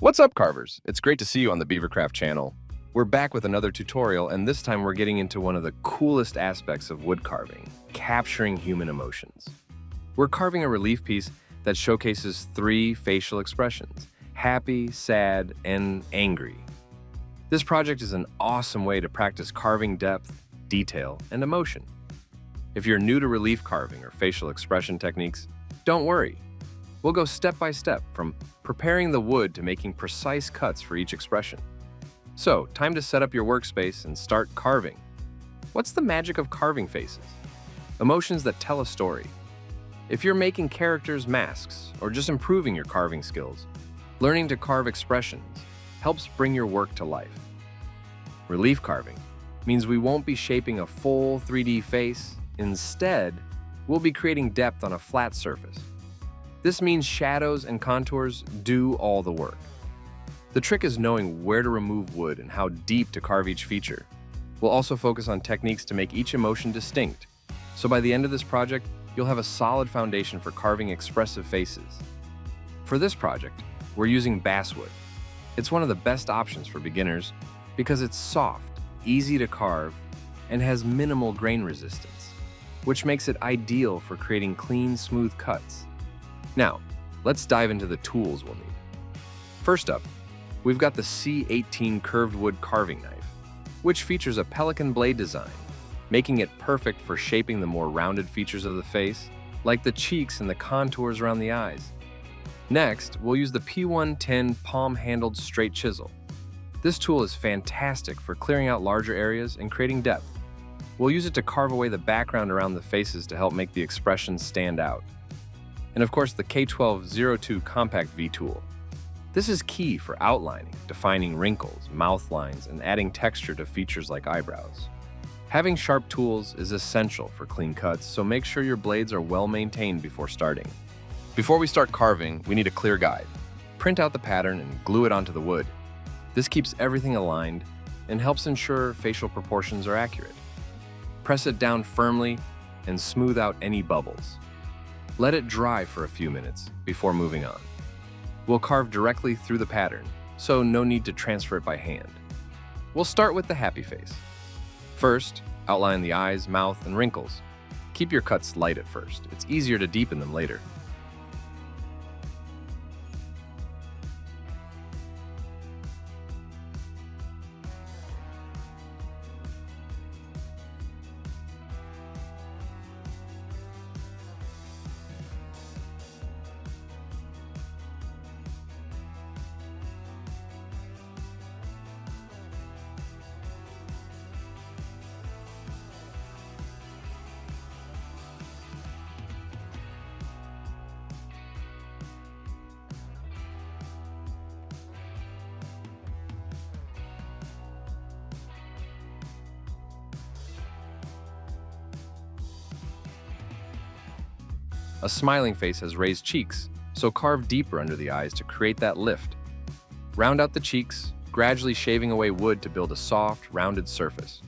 What's up, carvers? It's great to see you on the Beavercraft channel. We're back with another tutorial, and this time we're getting into one of the coolest aspects of wood carving, capturing human emotions. We're carving a relief piece that showcases three facial expressions: happy, sad, and angry. This project is an awesome way to practice carving depth, detail, and emotion. If you're new to relief carving or facial expression techniques, don't worry. We'll go step by step from preparing the wood to making precise cuts for each expression. So, time to set up your workspace and start carving. What's the magic of carving faces? Emotions that tell a story. If you're making characters, masks, or just improving your carving skills, learning to carve expressions helps bring your work to life. Relief carving means we won't be shaping a full 3D face. Instead, we'll be creating depth on a flat surface. This means shadows and contours do all the work. The trick is knowing where to remove wood and how deep to carve each feature. We'll also focus on techniques to make each emotion distinct. So by the end of this project, you'll have a solid foundation for carving expressive faces. For this project, we're using basswood. It's one of the best options for beginners because it's soft, easy to carve, and has minimal grain resistance, which makes it ideal for creating clean, smooth cuts. Now, let's dive into the tools we'll need. First up, we've got the C18 curved wood carving knife, which features a pelican blade design, making it perfect for shaping the more rounded features of the face, like the cheeks and the contours around the eyes. Next, we'll use the P110 palm-handled straight chisel. This tool is fantastic for clearing out larger areas and creating depth. We'll use it to carve away the background around the faces to help make the expressions stand out. And of course, the K1202 Compact V tool. This is key for outlining, defining wrinkles, mouth lines, and adding texture to features like eyebrows. Having sharp tools is essential for clean cuts, so make sure your blades are well maintained before starting. Before we start carving, we need a clear guide. Print out the pattern and glue it onto the wood. This keeps everything aligned and helps ensure facial proportions are accurate. Press it down firmly and smooth out any bubbles. Let it dry for a few minutes before moving on. We'll carve directly through the pattern, so no need to transfer it by hand. We'll start with the happy face. First, outline the eyes, mouth, and wrinkles. Keep your cuts light at first. It's easier to deepen them later. A smiling face has raised cheeks, so carve deeper under the eyes to create that lift. Round out the cheeks, gradually shaving away wood to build a soft, rounded surface.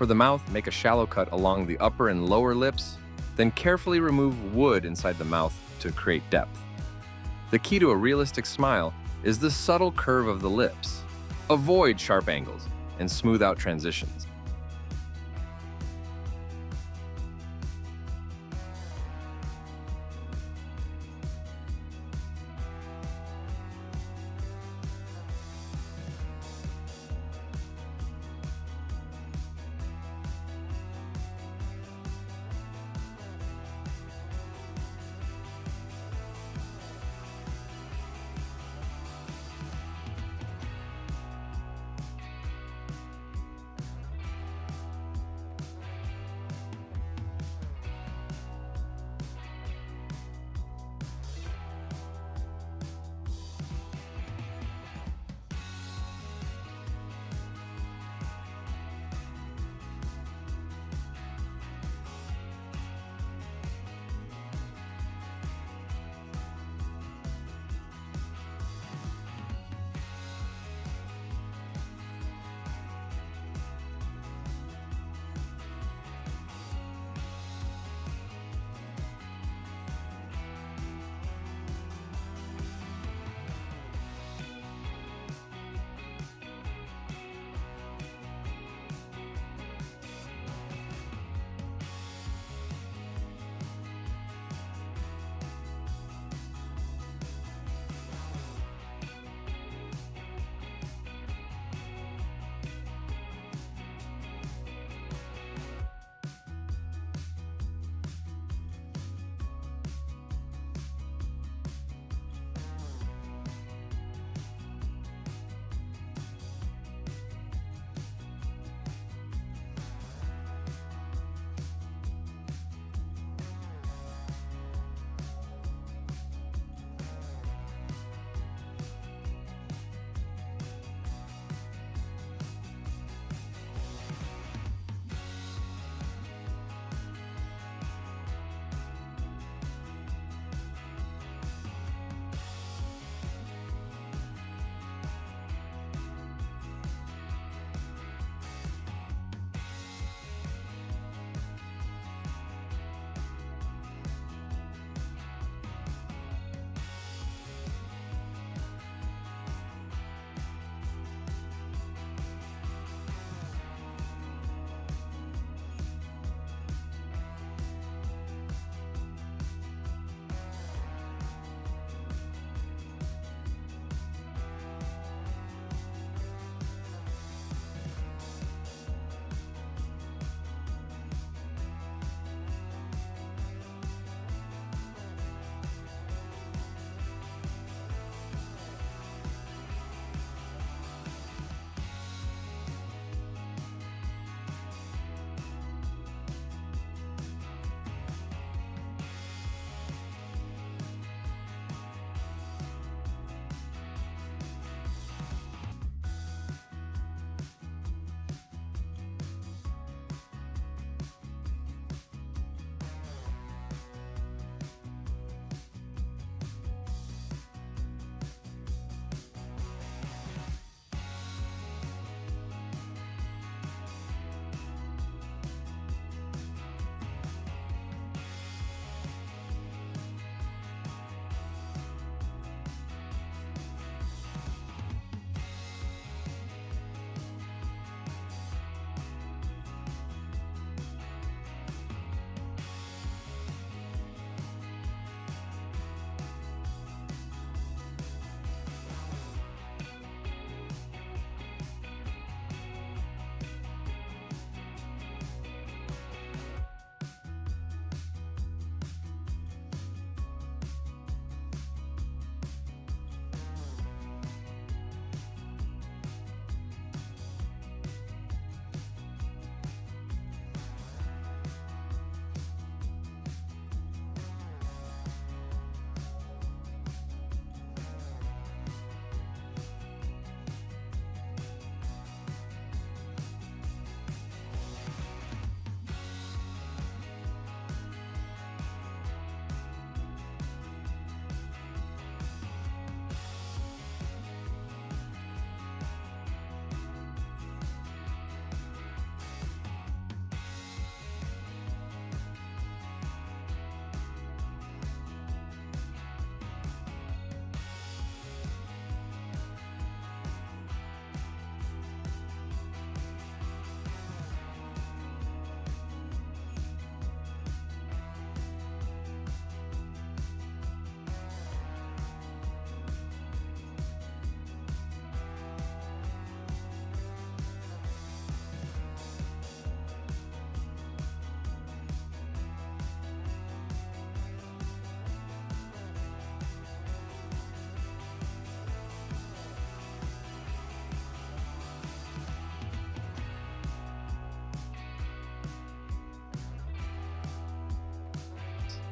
For the mouth, make a shallow cut along the upper and lower lips, then carefully remove wood inside the mouth to create depth. The key to a realistic smile is the subtle curve of the lips. Avoid sharp angles and smooth out transitions.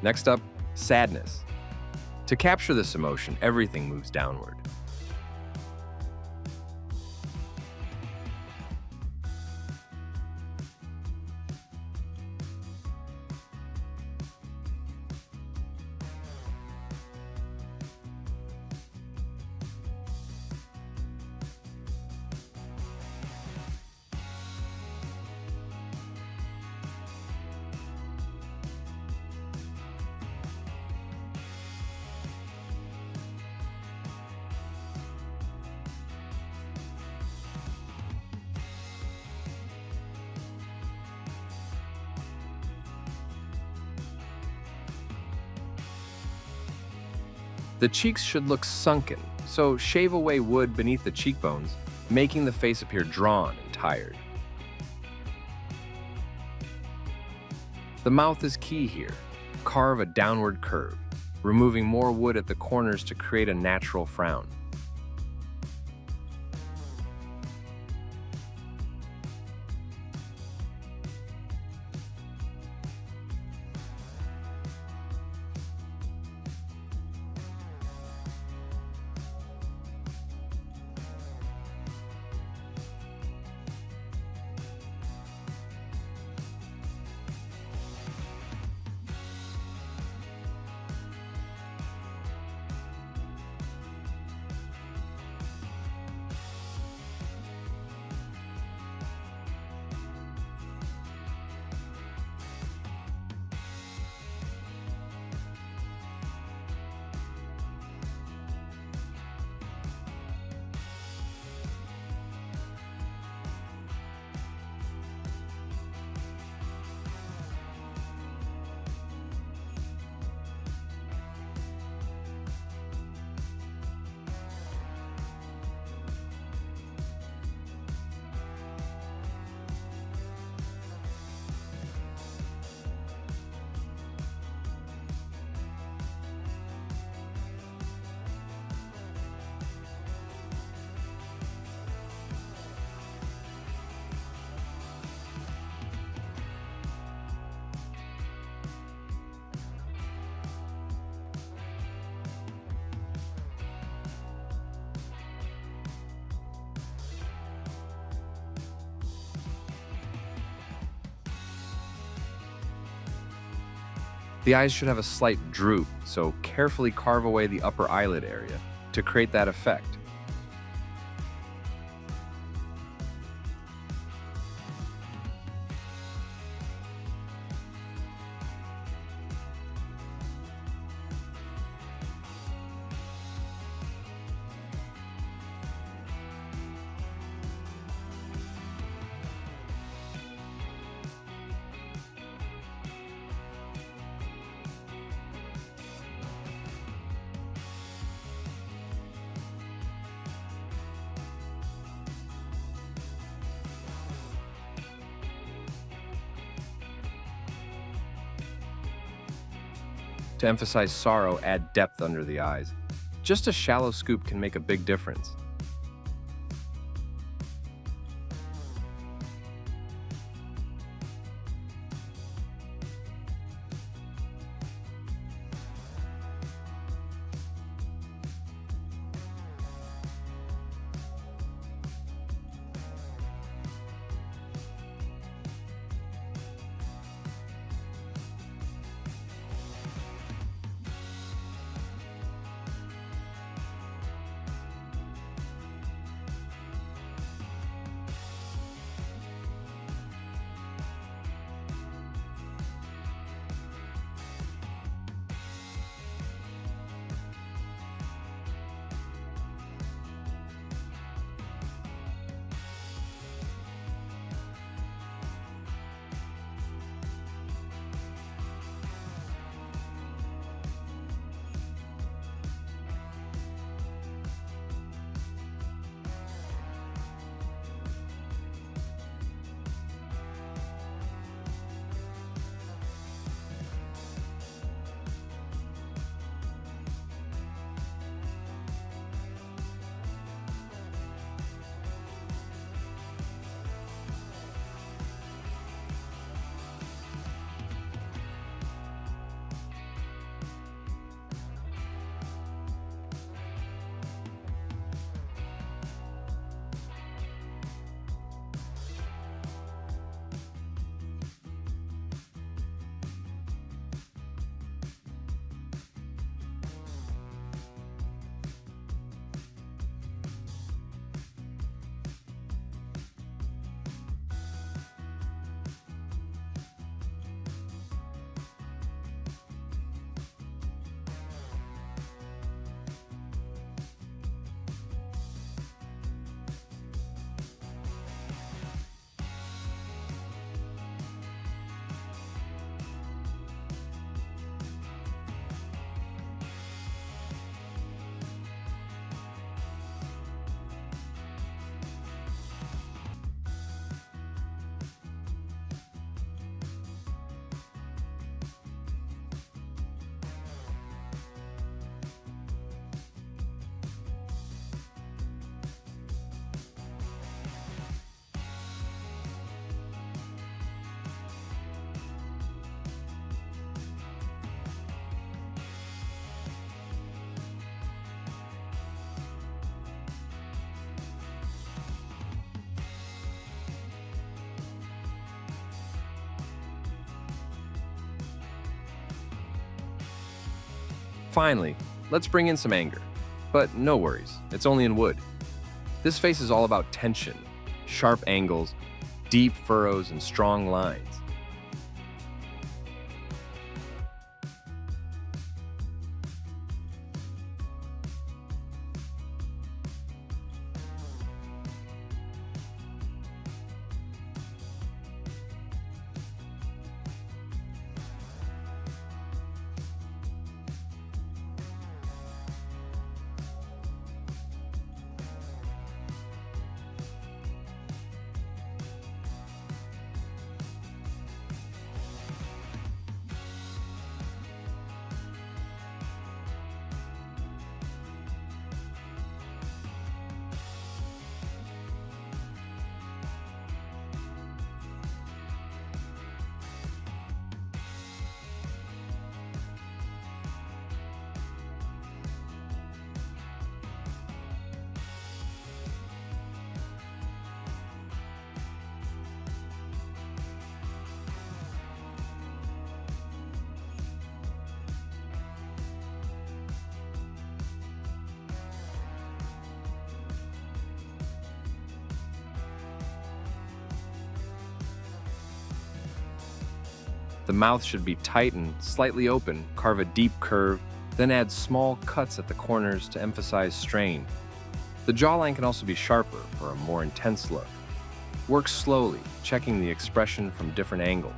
Next up, sadness. To capture this emotion, everything moves downward. The cheeks should look sunken, so shave away wood beneath the cheekbones, making the face appear drawn and tired. The mouth is key here. Carve a downward curve, removing more wood at the corners to create a natural frown. The eyes should have a slight droop, so carefully carve away the upper eyelid area to create that effect. To emphasize sorrow, add depth under the eyes. Just a shallow scoop can make a big difference. Finally, let's bring in some anger. But no worries, it's only in wood. This face is all about tension, sharp angles, deep furrows, and strong lines. The mouth should be tight and slightly open. Carve a deep curve, then add small cuts at the corners to emphasize strain. The jawline can also be sharper for a more intense look. Work slowly, checking the expression from different angles.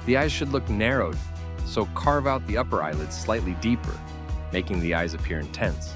The eyes should look narrowed, so carve out the upper eyelids slightly deeper, making the eyes appear intense.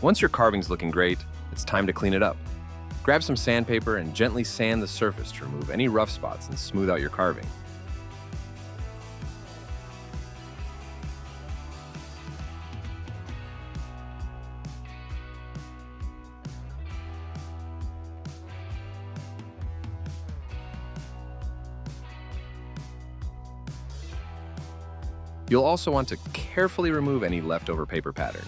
Once your carving's looking great, it's time to clean it up. Grab some sandpaper and gently sand the surface to remove any rough spots and smooth out your carving. You'll also want to carefully remove any leftover paper pattern.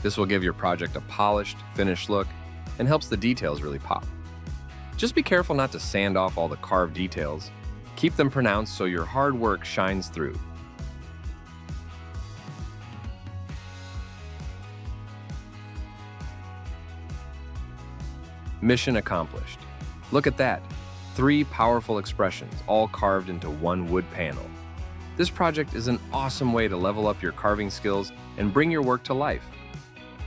This will give your project a polished, finished look and helps the details really pop. Just be careful not to sand off all the carved details. Keep them pronounced so your hard work shines through. Mission accomplished. Look at that. 3 powerful expressions, all carved into one wood panel. This project is an awesome way to level up your carving skills and bring your work to life.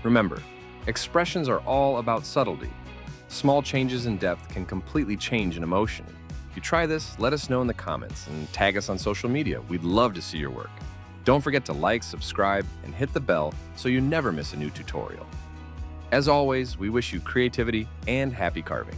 Remember, expressions are all about subtlety. Small changes in depth can completely change an emotion. If you try this, let us know in the comments and tag us on social media. We'd love to see your work. Don't forget to like, subscribe, and hit the bell so you never miss a new tutorial. As always, we wish you creativity and happy carving.